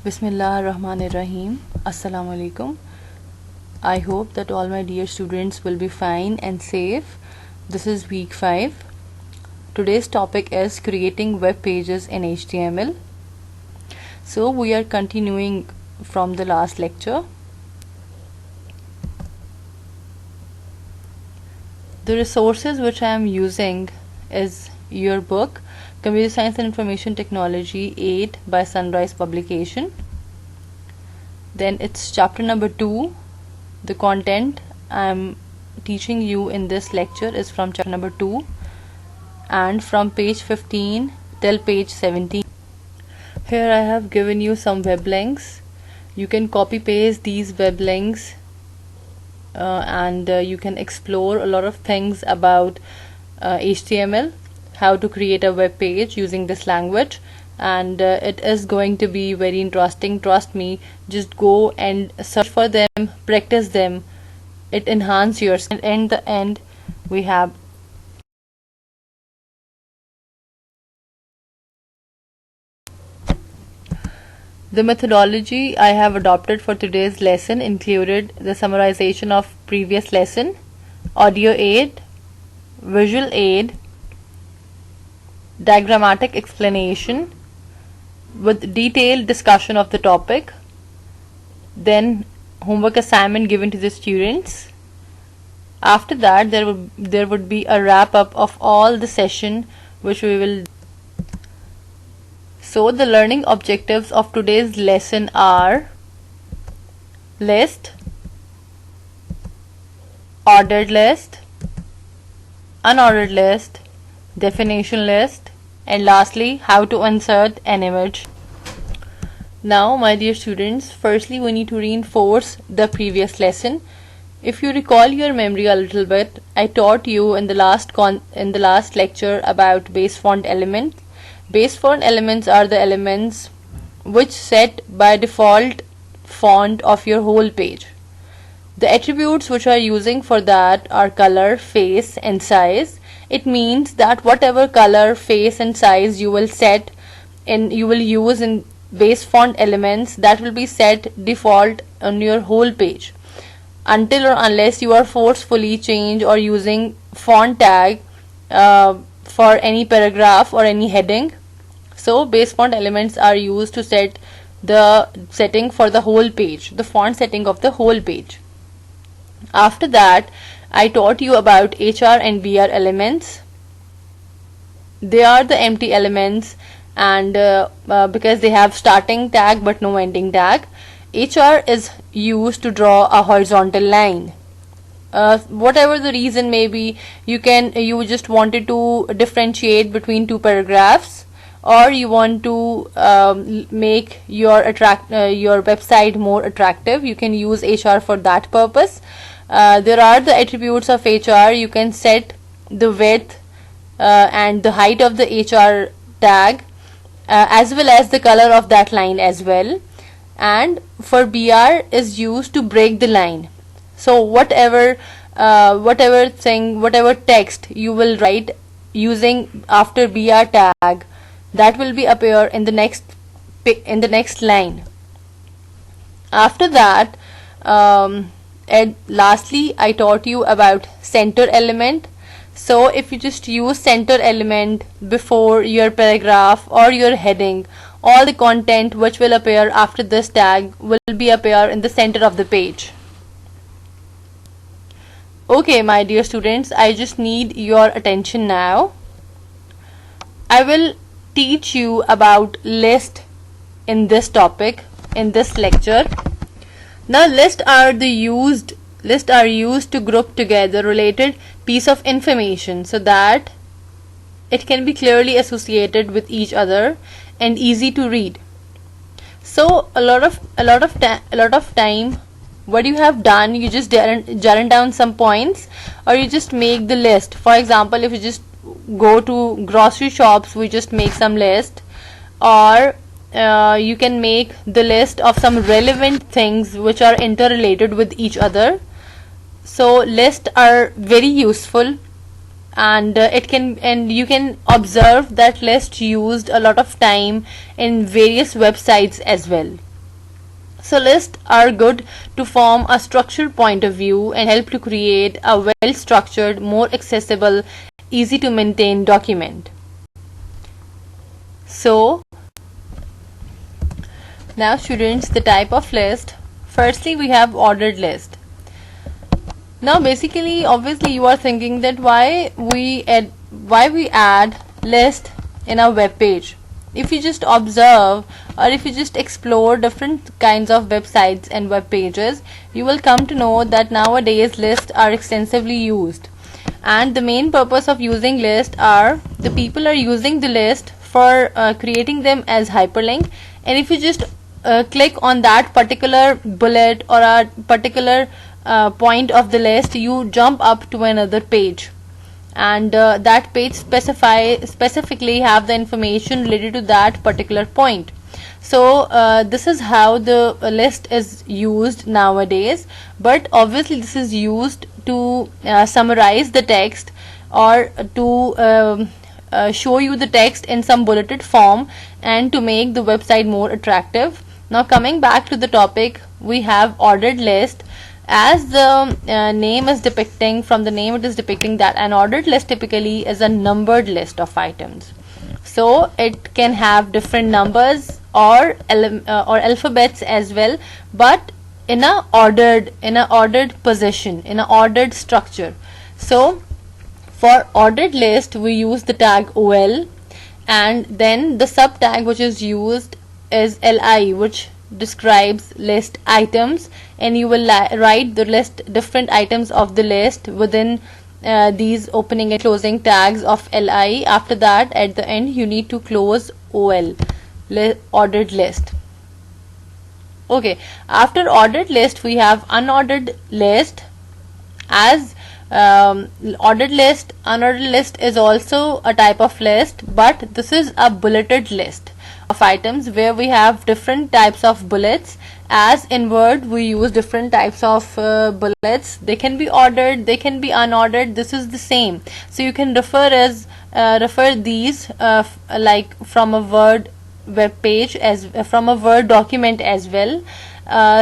Bismillahirrahmanirrahim. Assalamu alaikum. I hope that all my dear students will be fine and safe. This is week 5. Today's topic is creating web pages in HTML. So we are continuing from the last lecture. The resources which I am using is your book Computer Science and Information Technology 8 by Sunrise Publication. Then it's chapter number 2. The content I'm teaching you in this lecture is from chapter number 2 and from page 15 till page 17. Here I have given you some web links. You can copy paste these web links and you can explore a lot of things about HTML, how to create a web page using this language, and it is going to be very interesting. Trust me, just go and search for them, practice them. It enhances your skill. And in the end we have the methodology I have adopted for today's lesson included the summarization of previous lesson, audio aid, visual aid, diagrammatic explanation with detailed discussion of the topic, then homework assignment given to the students. After that there would be a wrap up of all the session which we will. So the learning objectives of today's lesson are list, ordered list, unordered list, definition list, and lastly how to insert an image. Now my dear students, firstly we need to reinforce the previous lesson. If you recall your memory a little bit, I taught you in the last lecture about base font elements. Base font elements are the elements which set by default font of your whole page. The attributes which are using for that are color, face and size. It means that whatever color, face and size you will set and you will use in base font elements, that will be set default on your whole page until or unless you are forcefully change or using font tag for any paragraph or any heading. So base font elements are used to set the setting for the whole page, the font setting of the whole page. After that I taught you about HR and BR elements. They are the empty elements, and because they have starting tag but no ending tag. HR is used to draw a horizontal line. Whatever the reason may be, you just wanted to differentiate between two paragraphs, or you want to make your website more attractive, you can use HR for that purpose. There are the attributes of HR. You can set the width and the height of the HR tag as well as the color of that line as well. And for BR is used to break the line. So whatever text you will write using after BR tag, that will be appear in the next line. After that and lastly I taught you about center element. So if you just use center element before your paragraph or your heading, all the content which will appear after this tag will be appear in the center of the page. Okay my dear students, I just need your attention now. I will teach you about list in this topic, in this lecture. Now lists are used to group together related piece of information so that it can be clearly associated with each other and easy to read. So a lot of time what you have done, you just jot down some points or you just make the list. For example, if you just go to grocery shops, we just make some list, or you can make the list of some relevant things which are interrelated with each other. So lists are very useful, and you can observe that list used a lot of time in various websites as well. So lists are good to form a structured point of view and help to create a well-structured, more accessible, easy to maintain document. So now students, the type of list. Firstly, we have ordered list. Now basically, obviously you are thinking that why we add list in a web page. If you just observe or if you just explore different kinds of websites and web pages, you will come to know that nowadays lists are extensively used, and the main purpose of using list are the people are using the list for creating them as hyperlink, and if you just click on that particular bullet or a particular point of the list, you jump up to another page, and that page specifically have the information related to that particular point. So this is how the list is used nowadays, but obviously this is used to summarize the text or to show you the text in some bulleted form and to make the website more attractive. Now coming back to the topic, we have ordered list. As the name is depicting, from the name it is depicting that an ordered list typically is a numbered list of items. So it can have different numbers or alphabets as well, but in a ordered position, in a ordered structure. So for ordered list we use the tag OL, and then the sub tag which is used is LI, which describes list items, and you will write the list different items of the list within these opening and closing tags of LI. After that, at the end you need to close OL, ordered list. Okay, after ordered list we have unordered list. As unordered list is also a type of list, but this is a bulleted list of items where we have different types of bullets. As in Word we use different types of bullets. They can be ordered, they can be unordered. This is the same, so you can refer these like from a Word web page as from a Word document as well.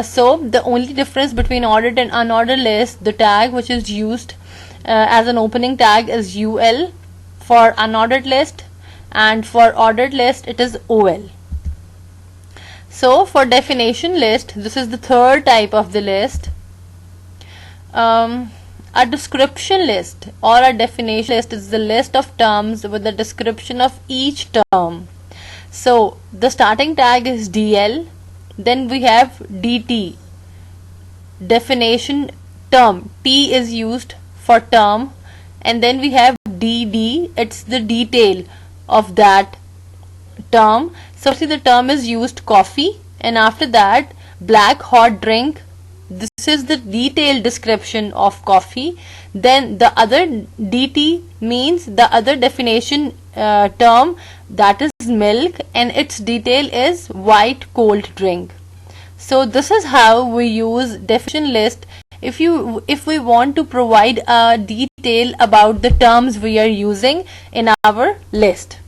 So the only difference between ordered and unordered list, the tag which is used as an opening tag is UL for unordered list, and for ordered list it is OL. So for definition list, this is the third type of the list. A description list or a definition list is the list of terms with the description of each term. So the starting tag is DL, then we have DT, definition term, T is used for term, and then we have DD, it's the detail of that term. So see, the term is used coffee, and after that black hot drink, this is the detailed description of coffee. Then the other DT means the other definition term, that is milk, and its detail is white cold drink. So this is how we use definition list if we want to provide a detail about the terms we are using in our list.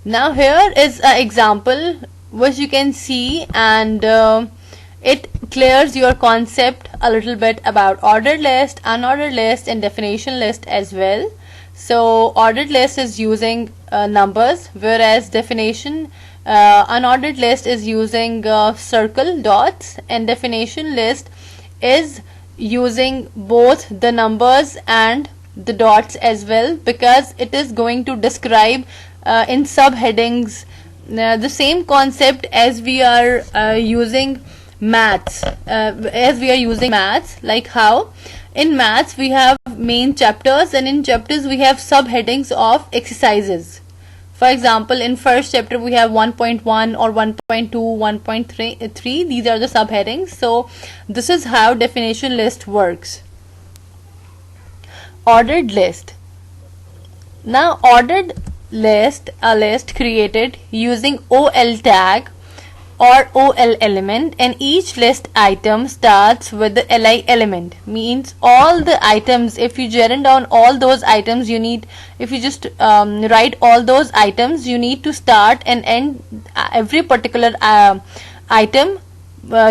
Now here is an example which you can see, and it clears your concept a little bit about ordered list, unordered list, and definition list as well. So ordered list is using numbers, whereas definition unordered list is using circle dots, and definition list is using both the numbers and the dots as well, because it is going to describe in subheadings the same concept as we are using maths, like how in maths we have main chapters, and in chapters we have subheadings of exercises. For example, in first chapter we have 1.1 or 1.2, 1.3. These are the subheadings. So this is how definition list works. Ordered list. Now ordered list, a list created using OL tag or OL element, and each list item starts with the LI element. Means all the items, if you gerund down all those items, you need, if you just write all those items, you need to start and end every particular item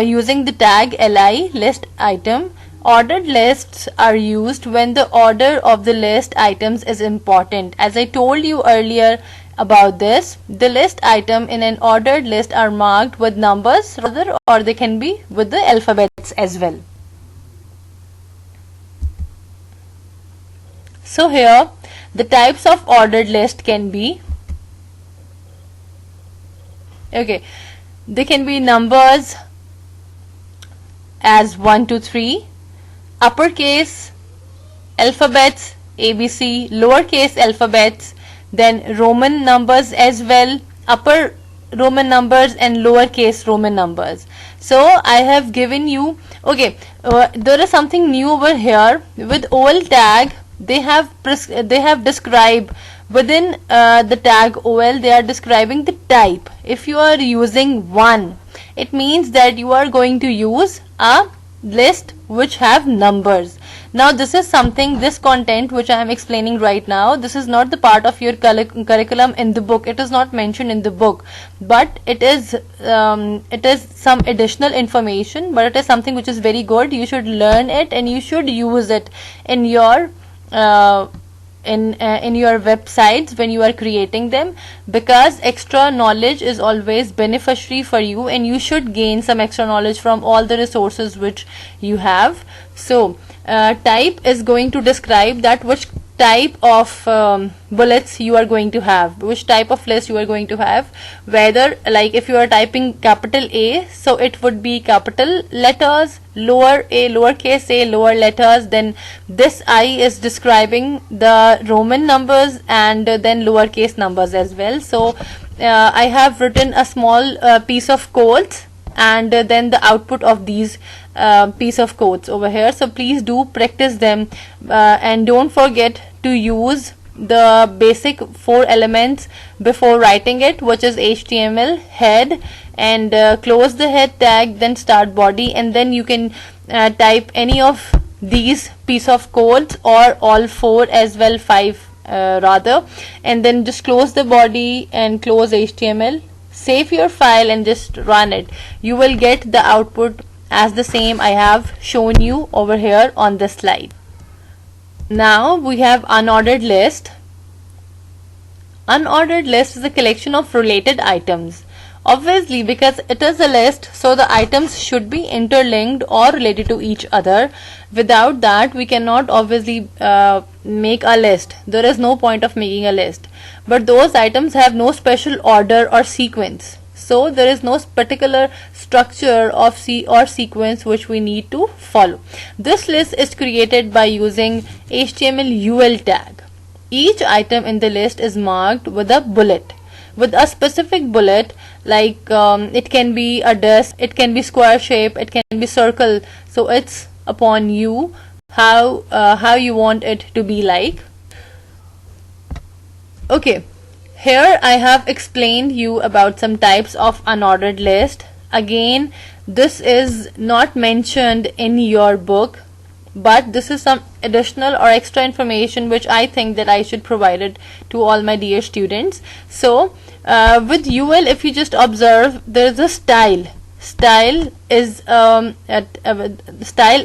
using the tag LI list item. Ordered lists are used when the order of the list items is important. As I told you earlier about this, the list item in an ordered list are marked with numbers rather, or they can be with the alphabets as well. So here the types of ordered list can be, okay, they can be numbers as 1 to 3, uppercase alphabets ABC, lowercase alphabets, then Roman numbers as well, upper Roman numbers and lowercase Roman numbers. So I have given you, okay, there is something new over here with OL tag. They have described within the tag OL, they are describing the type. If you are using 1, it means that you are going to use a list which have numbers. Now this is something, this content which I am explaining right now, this is not the part of your curriculum in the book. It is not mentioned in the book, but it is some additional information, but it is something which is very good. You should learn it and you should use it in your in your websites when you are creating them, because extra knowledge is always beneficiary for you and you should gain some extra knowledge from all the resources which you have. So type is going to describe that which type of bullets you are going to have, which type of list you are going to have, whether like if you are typing capital A, so it would be capital letters, lower a, lowercase a, lower letters, then this I is describing the Roman numbers and then lowercase numbers as well. So I have written a small piece of codes and then the output of these piece of codes over here. So please do practice them and don't forget to use the basic 4 elements before writing it, which is HTML, head, and close the head tag, then start body, and then you can type any of these piece of codes or all 4 as well, 5 rather, and then just close the body and close HTML, save your file and just run it. You will get the output as the same I have shown you over here on this slide. Now we have unordered list. Unordered list is a collection of related items. Obviously, because it is a list, so the items should be interlinked or related to each other. Without that, we cannot obviously make a list. There is no point of making a list. But those items have no special order or sequence. So there is no particular structure of sequence which we need to follow. This list is created by using HTML UL tag. Each item in the list is marked with a bullet, with a specific bullet, like it can be a disk, it can be square shape, it can be circle. So it's upon you how you want it to be like. Okay. Here I have explained you about some types of unordered list. Again, this is not mentioned in your book, but this is some additional or extra information which I think that I should provide it to all my dear students. So with UL, if you just observe, there is a style. Style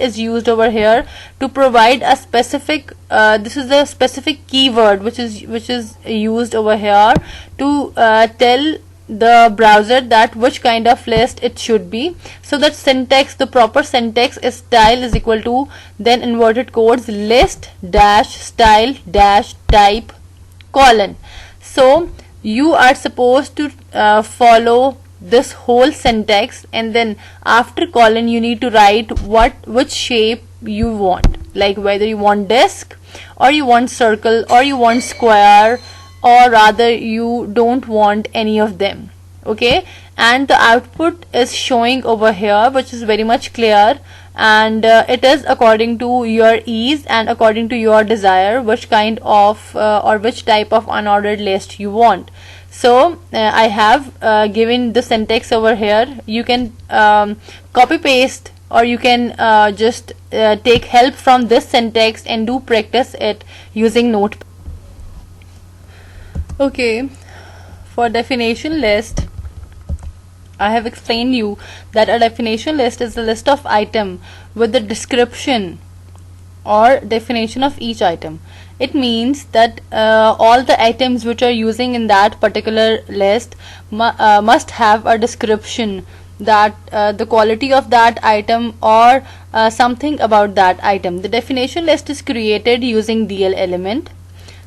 is used over here to provide a specific this is a specific keyword which is used over here to tell the browser that which kind of list it should be. So that syntax, the proper syntax is style is equal to then inverted quotes list dash style dash type colon. So you are supposed to follow this whole syntax, and then after colon you need to write which shape you want, like whether you want disk or you want circle or you want square, or rather you don't want any of them. Okay, and the output is showing over here, which is very much clear, and it is according to your ease and according to your desire which kind of or which type of unordered list you want. So I have given the syntax over here. You can copy paste, or you can just take help from this syntax and do practice it using Notepad. Okay, for definition list, I have explained you that a definition list is a list of item with the description or definition of each item. It means that all the items which are using in that particular list must have a description, that the quality of that item, or something about that item. The definition list is created using DL element.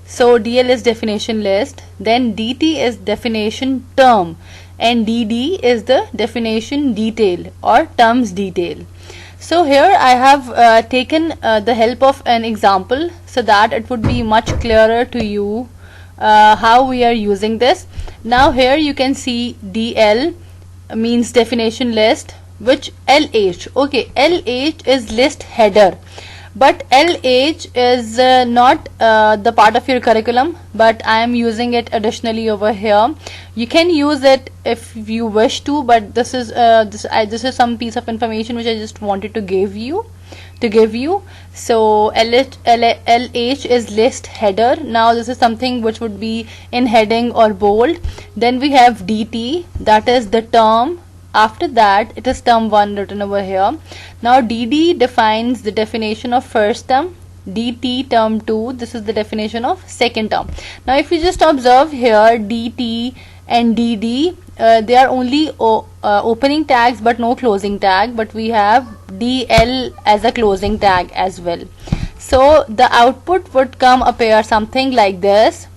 So DL is definition list, then DT is definition term, and DD is the definition detail or terms detail. So here I have taken the help of an example so that it would be much clearer to you how we are using this. Now here you can see DL means definition list, which LH, okay, LH is list header, but LH is not the part of your curriculum, but I am using it additionally over here. You can use it if you wish to, but this is this is some piece of information which I just wanted to give you. So LH is list header. Now this is something which would be in heading or bold. Then we have DT, that is the term. After that it is term 1 written over here. Now DD defines the definition of first term, DT term 2, this is the definition of second term. Now if you just observe here, DT and DD, they are only opening tags but no closing tag, but we have DL as a closing tag as well. So the output would appear something like this.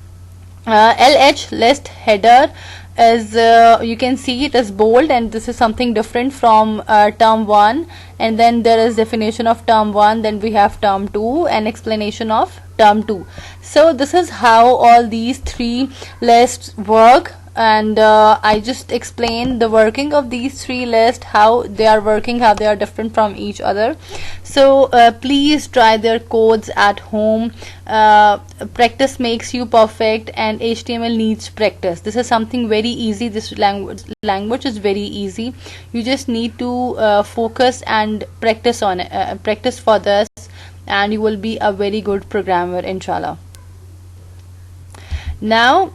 LH list header is you can see it is bold, and this is something different from term 1, and then there is definition of term 1, then we have term 2 and explanation of term 2. So this is how all these three lists work, and I just explained the working of these three lists, how they are working, how they are different from each other. So please try their codes at home. Practice makes you perfect, and HTML needs practice. This is something very easy. This language is very easy. You just need to focus and practice on it, practice for this, and you will be a very good programmer, inshallah. Now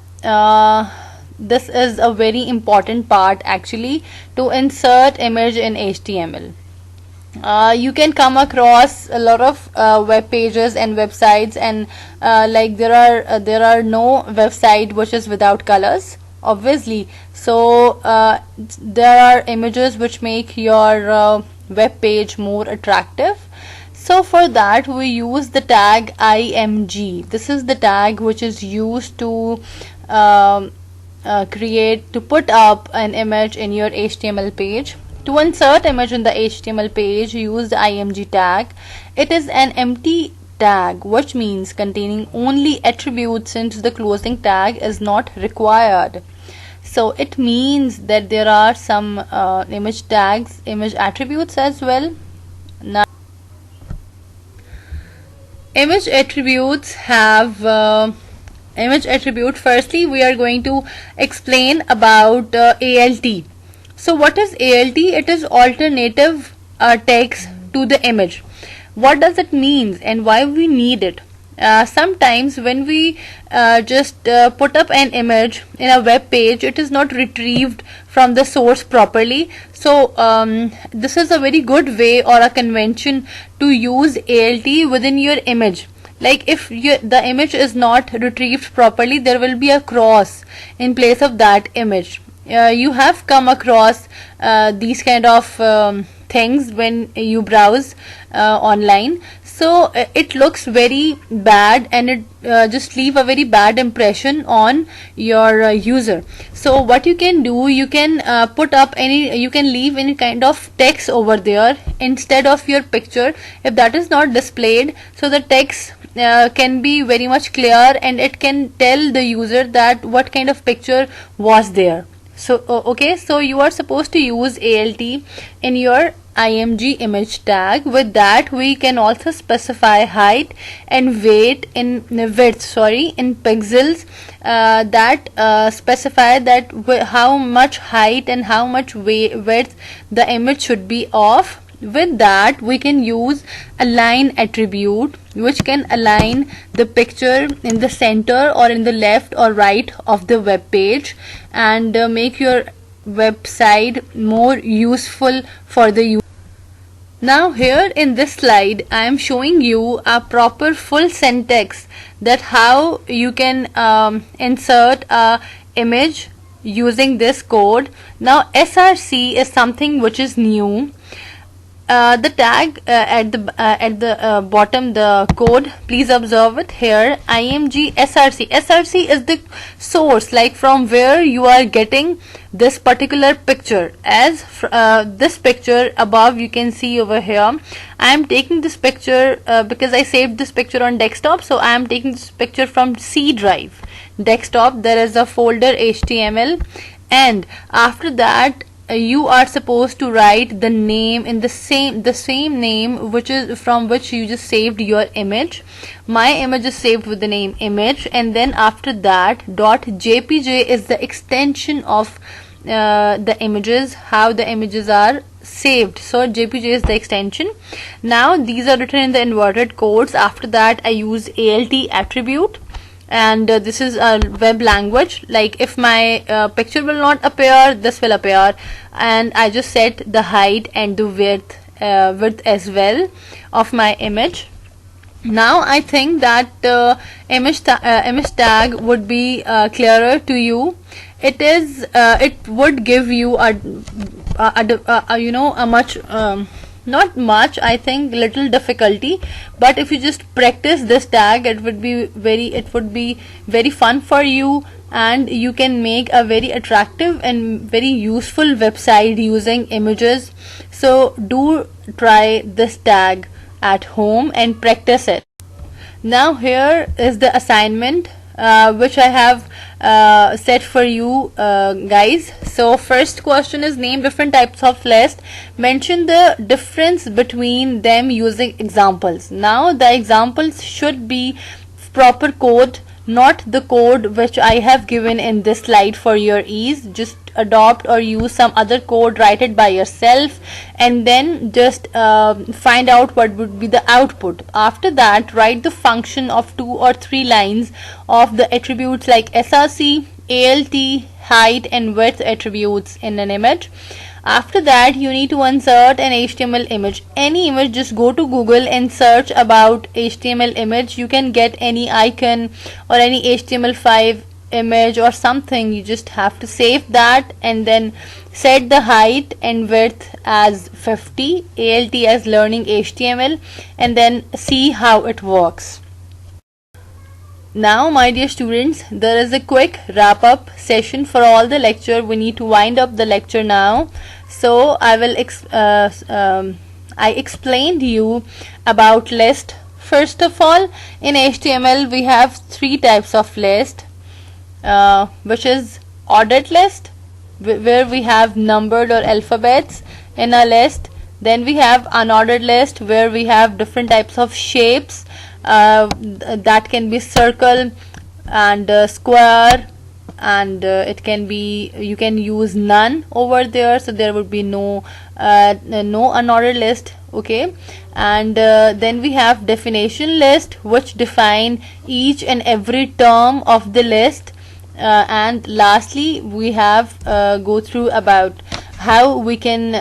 this is a very important part actually, to insert image in HTML. You can come across a lot of web pages and websites, and like there are no website which is without colors, obviously. So there are images which make your web page more attractive. So for that we use the tag img. This is the tag which is used to put up an image in your HTML page. To insert image in the HTML page, use the img tag. It is an empty tag, which means containing only attributes, since the closing tag is not required. So it means that there are some image tags, image attributes as well. Now image attributes have image attribute. Firstly we are going to explain about ALT. So what is ALT? It is alternative text to the image. What does it mean and why we need it? Sometimes when we just put up an image in a web page, it is not retrieved from the source properly. So this is a very good way or a convention to use ALT within your image. Like if the image is not retrieved properly, there will be a cross in place of that image. You have come across these kind of things when you browse online. So it looks very bad, and it just leave a very bad impression on your user. So what you can do, you can put up you can leave any kind of text over there instead of your picture, if that is not displayed. So the text can be very much clear, and it can tell the user that what kind of picture was there. So okay, so you are supposed to use ALT in your img image tag. With that we can also specify height and width in pixels, that specify that how much height and how much width the image should be of. With that we can use align attribute, which can align the picture in the center or in the left or right of the web page, and make your website more useful for the user. Now here in this slide I am showing you a proper full syntax that how you can insert a image using this code. Now src is something which is new. The tag at the bottom, the code, please observe it here, img src. Src is the source, like from where you are getting this particular picture. As this picture above you can see over here, I am taking this picture because I saved this picture on desktop, so I am taking this picture from C drive desktop. There is a folder html, and after that you are supposed to write the name in the same name which is from which you just saved your image. My image is saved with the name image, and then after that .jpg is the extension of the images, how the images are saved. So jpg is the extension. Now these are written in the inverted quotes. After that I use alt attribute, and this is a web language. Like if my picture will not appear, this will appear, and I just set the height and the width as well of my image. Now I think that image tag would be clearer to you. It would give you a much not much, I think little difficulty, but if you just practice this tag, it would be very fun for you, and you can make a very attractive and very useful website using images. So do try this tag at home and practice it. Now here is the assignment which I have set for you guys. So first question is, name different types of list, mention the difference between them using examples. Now the examples should be proper code, not the code which I have given in this slide for your ease. Just adopt or use some other code, write it by yourself, and then just find out what would be the output. After that write the function of 2 or 3 lines of the attributes like src, alt, height and width attributes in an image. After that you need to insert an HTML image, any image. Just go to Google and search about HTML image. You can get any icon or any HTML5 image or something. You just have to save that and then set the height and width as 50, alt as learning HTML, and then see how it works. Now my dear students, there is a quick wrap up session for all the lecture. We need to wind up the lecture now. So I will I explained you about list. First of all, in HTML we have 3 types of list, which is ordered list, where we have numbered or alphabets in a list. Then we have unordered list, where we have different types of shapes, that can be circle and square, and it can be, you can use none over there, so there would be no unordered list. Okay, and then we have definition list, which define each and every term of the list, and lastly we have go through about how we can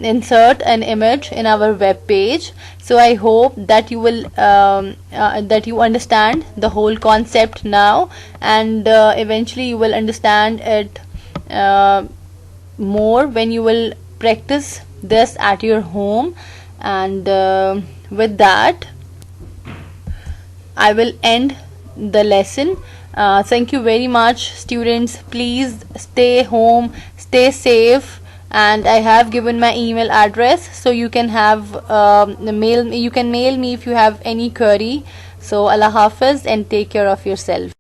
insert an image in our web page. So I hope that you will that you understand the whole concept now, and eventually you will understand it more when you will practice this at your home. And with that I will end the lesson. Thank you very much, students. Please stay home, stay safe, and I have given my email address, so you can have mail me if you have any query. So Allah Hafiz, and take care of yourself.